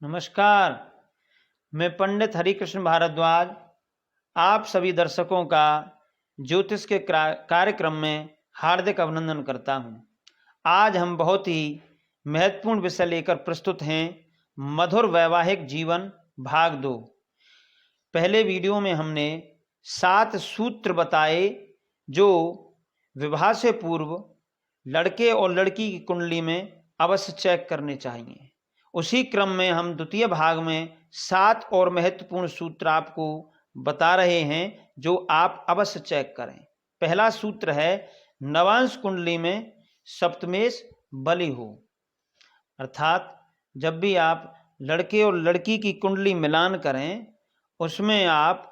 नमस्कार। मैं पंडित हरिकृष्ण भारद्वाज आप सभी दर्शकों का ज्योतिष के कार्यक्रम में हार्दिक अभिनंदन करता हूं। आज हम बहुत ही महत्वपूर्ण विषय लेकर प्रस्तुत हैं, मधुर वैवाहिक जीवन भाग 2। पहले वीडियो में हमने 7 सूत्र बताए जो विवाह से पूर्व लड़के और लड़की की कुंडली में अवश्य चेक करने चाहिए। उसी क्रम में हम द्वितीय भाग में 7 और महत्वपूर्ण सूत्र आपको बता रहे हैं जो आप अवश्य चेक करें। पहला सूत्र है, नवांश कुंडली में सप्तमेश बलि हो। अर्थात जब भी आप लड़के और लड़की की कुंडली मिलान करें, उसमें आप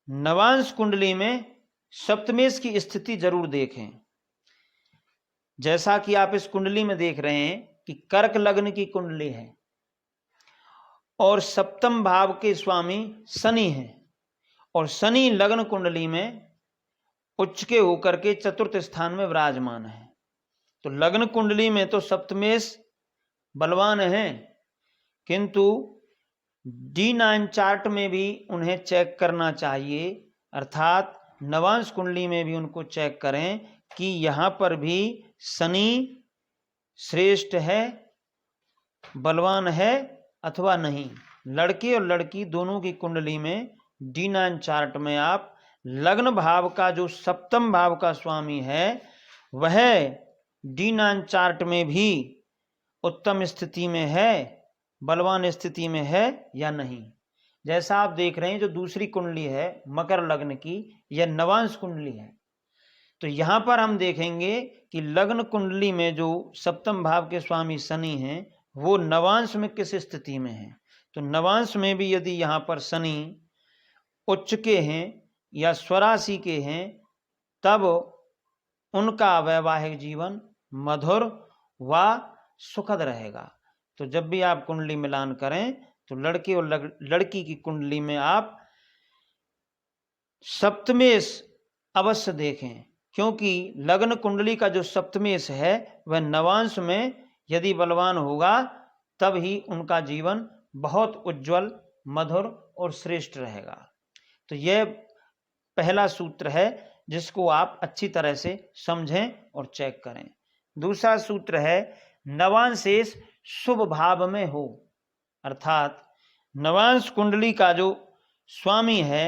नवांश कुंडली में सप्तमेश की स्थिति जरूर देखें। जैसा कि आप इस कुंडली में देख रहे हैं कि कर्क लग्न की कुंडली है और सप्तम भाव के स्वामी शनि हैं और शनि लग्न कुंडली में उच्च के होकर के चतुर्थ स्थान में विराजमान है। तो लग्न कुंडली में तो सप्तमेश बलवान है, किंतु D9 चार्ट में भी उन्हें चेक करना चाहिए। अर्थात नवांश कुंडली में भी उनको चेक करें कि यहाँ पर भी शनि श्रेष्ठ है, बलवान है अथवा नहीं। लड़के और लड़की दोनों की कुंडली में D9 चार्ट में आप लग्न भाव का जो सप्तम भाव का स्वामी है वह D9 चार्ट में भी उत्तम स्थिति में है, बलवान स्थिति में है या नहीं। जैसा आप देख रहे हैं, जो दूसरी कुंडली है मकर लग्न की, यह नवांश कुंडली है। तो यहां पर हम देखेंगे कि लग्न कुंडली में जो सप्तम भाव के स्वामी शनि हैं वो नवांश में किस स्थिति में है। तो नवांश में भी यदि यहाँ पर शनि उच्च के हैं या स्वराशि के हैं, तब उनका वैवाहिक जीवन मधुर व सुखद रहेगा। तो जब भी आप कुंडली मिलान करें तो लड़के और लड़की की कुंडली में आप सप्तमेश अवश्य देखें, क्योंकि लग्न कुंडली का जो सप्तमेश है वह नवांश में यदि बलवान होगा तब ही उनका जीवन बहुत उज्जवल, मधुर और श्रेष्ठ रहेगा। तो यह पहला सूत्र है जिसको आप अच्छी तरह से समझें और चेक करें। दूसरा सूत्र है, नवांशेष शुभ भाव में हो। अर्थात नवांश कुंडली का जो स्वामी है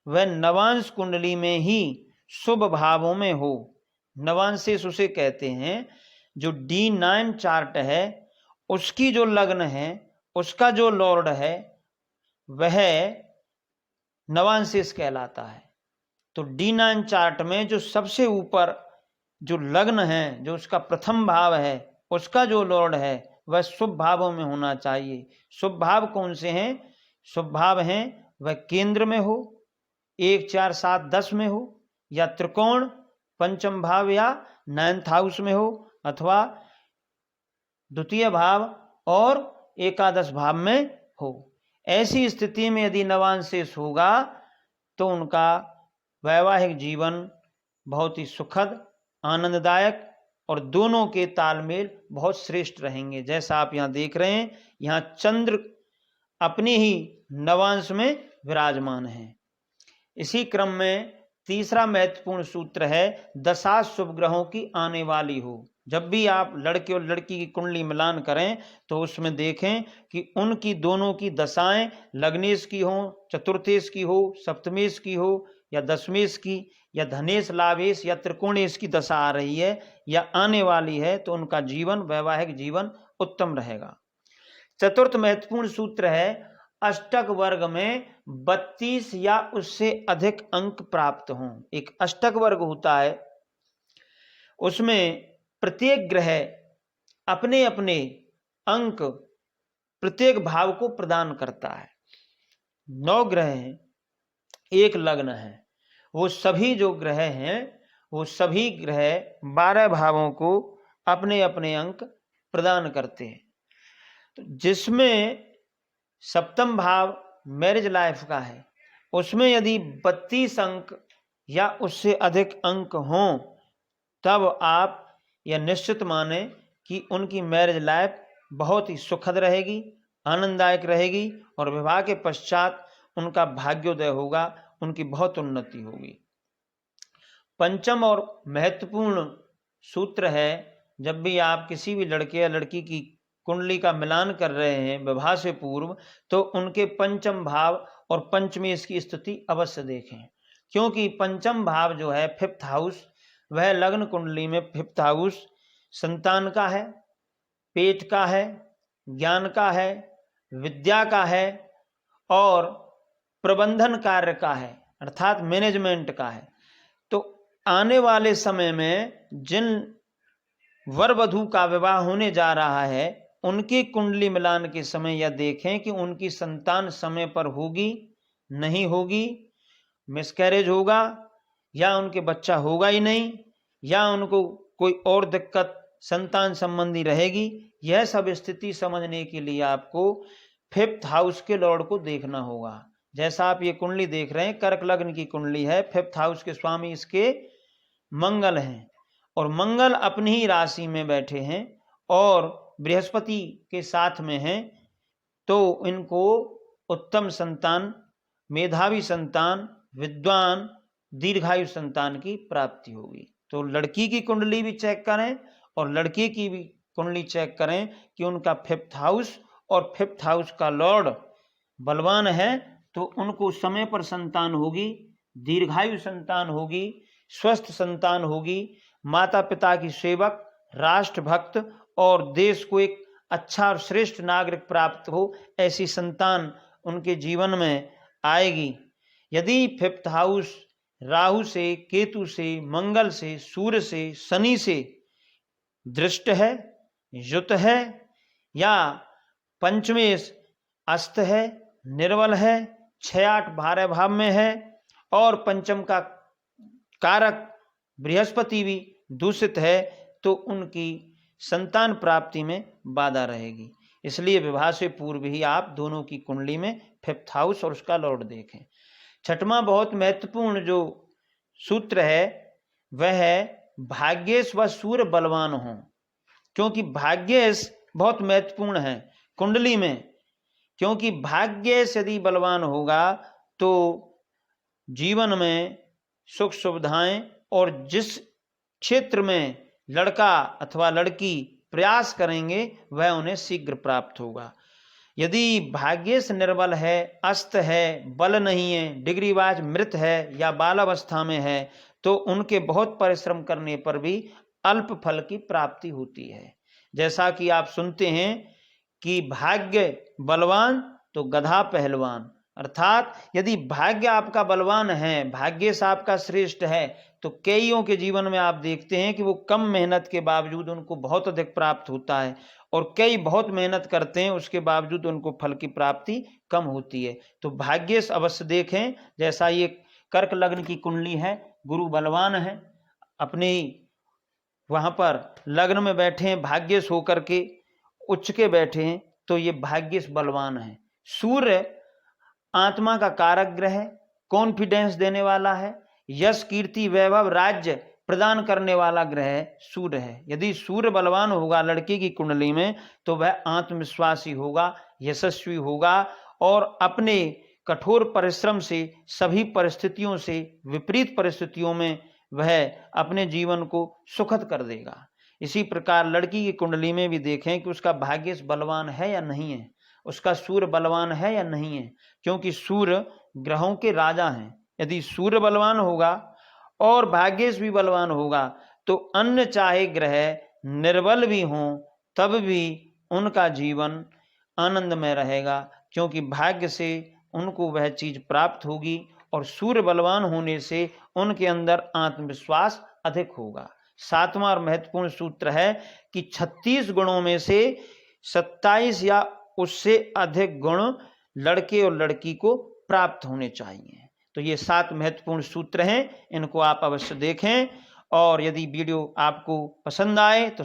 वह नवांश कुंडली में ही शुभ भावों में हो। नवांशेष उसे कहते हैं जो D9 चार्ट है उसकी जो लग्न है, उसका जो लॉर्ड है वह नवांशेष कहलाता है। तो D9 चार्ट में जो सबसे ऊपर जो लग्न है, जो उसका प्रथम भाव है, उसका जो लॉर्ड है वह शुभ भावों में होना चाहिए। शुभ भाव कौन से हैं? शुभ भाव हैं वह केंद्र में हो, 1, 4, 7, 10 में हो, या त्रिकोण पंचम भाव या 9th हाउस में हो, अथवा द्वितीय भाव और एकादश भाव में हो। ऐसी स्थिति में यदि नवांशेष होगा तो उनका वैवाहिक जीवन बहुत ही सुखद, आनंददायक और दोनों के तालमेल बहुत श्रेष्ठ रहेंगे। जैसा आप यहाँ देख रहे हैं, यहाँ चंद्र अपने ही नवांश में विराजमान है। इसी क्रम में तीसरा महत्वपूर्ण सूत्र है, दशा शुभ ग्रहों की आने वाली हो। जब भी आप लड़के और लड़की की कुंडली मिलान करें तो उसमें देखें कि उनकी दोनों की दशाएं लग्नेश की हो, चतुर्थेश की हो, सप्तमेश की हो या दशमेश की या धनेश, लाभेश या त्रिकोणेश की दशा आ रही है या आने वाली है, तो उनका जीवन, वैवाहिक जीवन उत्तम रहेगा। चतुर्थ महत्वपूर्ण सूत्र है, अष्टक वर्ग में 32 या उससे अधिक अंक प्राप्त हों। एक अष्टक वर्ग होता है, उसमें प्रत्येक ग्रह अपने अपने अंक प्रत्येक भाव को प्रदान करता है। 9 ग्रह हैं, एक लग्न है, वो सभी जो ग्रह हैं वो सभी ग्रह 12 भावों को अपने अपने अंक प्रदान करते हैं। तो जिसमें सप्तम भाव मैरिज लाइफ का है, उसमें यदि 32 अंक या उससे अधिक अंक हों तब आप यह निश्चित माने कि उनकी मैरिज लाइफ बहुत ही सुखद रहेगी, आनंददायक रहेगी और विवाह के पश्चात उनका भाग्योदय होगा, उनकी बहुत उन्नति होगी। पंचम और महत्वपूर्ण सूत्र है, जब भी आप किसी भी लड़के या लड़की की कुंडली का मिलान कर रहे हैं विवाह से पूर्व, तो उनके पंचम भाव और पंचमेश की स्थिति अवश्य देखें, क्योंकि पंचम भाव जो है 5th हाउस, वह लग्न कुंडली में 5th हाउस संतान का है, पेट का है, ज्ञान का है, विद्या का है और प्रबंधन कार्य का है, अर्थात मैनेजमेंट का है। तो आने वाले समय में जिन वर वधू का विवाह होने जा रहा है, उनकी कुंडली मिलान के समय यह देखें कि उनकी संतान समय पर होगी, नहीं होगी, मिसकैरेज होगा या उनके बच्चा होगा ही नहीं, या उनको कोई और दिक्कत संतान संबंधी रहेगी। यह सब स्थिति समझने के लिए आपको 5th हाउस के लॉर्ड को देखना होगा। जैसा आप ये कुंडली देख रहे हैं, कर्क लग्न की कुंडली है, 5th हाउस के स्वामी इसके मंगल हैं और मंगल अपनी ही राशि में बैठे हैं और बृहस्पति के साथ में हैं, तो इनको उत्तम संतान, मेधावी संतान, विद्वान, दीर्घायु संतान की प्राप्ति होगी। तो लड़की की कुंडली भी चेक करें और लड़के की भी कुंडली चेक करें कि उनका 5th हाउस और 5th हाउस का लॉर्ड बलवान है, तो उनको समय पर संतान होगी, दीर्घायु संतान होगी, स्वस्थ संतान होगी, माता पिता की सेवक, राष्ट्रभक्त और देश को एक अच्छा और श्रेष्ठ नागरिक प्राप्त हो, ऐसी संतान उनके जीवन में आएगी। यदि 5th हाउस राहु से, केतु से, मंगल से, सूर्य से, शनि से दृष्ट है, युत है या पंचमेश अस्त है, निर्बल है, 6-8 12 भाव में है और पंचम का कारक बृहस्पति भी दूषित है, तो उनकी संतान प्राप्ति में बाधा रहेगी। इसलिए विवाह से पूर्व ही आप दोनों की कुंडली में 5th हाउस और उसका लॉर्ड देखें। छठवां बहुत महत्वपूर्ण जो सूत्र है वह है भाग्येश व सूर्य बलवान हो, क्योंकि भाग्येश बहुत महत्वपूर्ण है कुंडली में, क्योंकि भाग्येश यदि बलवान होगा तो जीवन में सुख सुविधाएं और जिस क्षेत्र में लड़का अथवा लड़की प्रयास करेंगे वह उन्हें शीघ्र प्राप्त होगा। यदि भाग्येश निर्बल है, अस्त है, बल नहीं है, डिग्रीबाज मृत है या बालावस्था में है, तो उनके बहुत परिश्रम करने पर भी अल्प फल की प्राप्ति होती है। जैसा कि आप सुनते हैं कि भाग्य बलवान तो गधा पहलवान, अर्थात यदि भाग्य आपका बलवान है, भाग्येश आपका श्रेष्ठ है, तो कईयों के जीवन में आप देखते हैं कि वो कम मेहनत के बावजूद उनको बहुत अधिक प्राप्त होता है और कई बहुत मेहनत करते हैं उसके बावजूद उनको फल की प्राप्ति कम होती है। तो भाग्येश अवश्य देखें। जैसा ये कर्क लग्न की कुंडली है, गुरु बलवान है, अपने वहां पर लग्न में बैठे हैं, भाग्येश होकर के उच्च के बैठे हैं, तो ये भाग्येश बलवान है। सूर्य आत्मा का कारक ग्रह है, कॉन्फिडेंस देने वाला है, यश कीर्ति वैभव राज्य प्रदान करने वाला ग्रह सूर्य है। यदि सूर्य बलवान होगा लड़की की कुंडली में तो वह आत्मविश्वासी होगा, यशस्वी होगा और अपने कठोर परिश्रम से सभी परिस्थितियों से विपरीत परिस्थितियों में वह अपने जीवन को सुखद कर देगा। इसी प्रकार लड़की की कुंडली में भी देखें कि उसका भाग्येश बलवान है या नहीं है, उसका सूर्य बलवान है या नहीं है, क्योंकि सूर्य ग्रहों के राजा हैं। यदि सूर्य बलवान होगा और भाग्येश भी बलवान होगा तो अन्य चाहे ग्रह निर्बल भी हों तब भी उनका जीवन आनंदमय रहेगा, क्योंकि भाग्य से उनको वह चीज प्राप्त होगी और सूर्य बलवान होने से उनके अंदर आत्मविश्वास अधिक होगा। सातवां और महत्वपूर्ण सूत्र है कि 36 गुणों में से 27 या उससे अधिक गुण लड़के और लड़की को प्राप्त होने चाहिए। तो ये 7 महत्वपूर्ण सूत्र हैं, इनको आप अवश्य देखें और यदि वीडियो आपको पसंद आए तो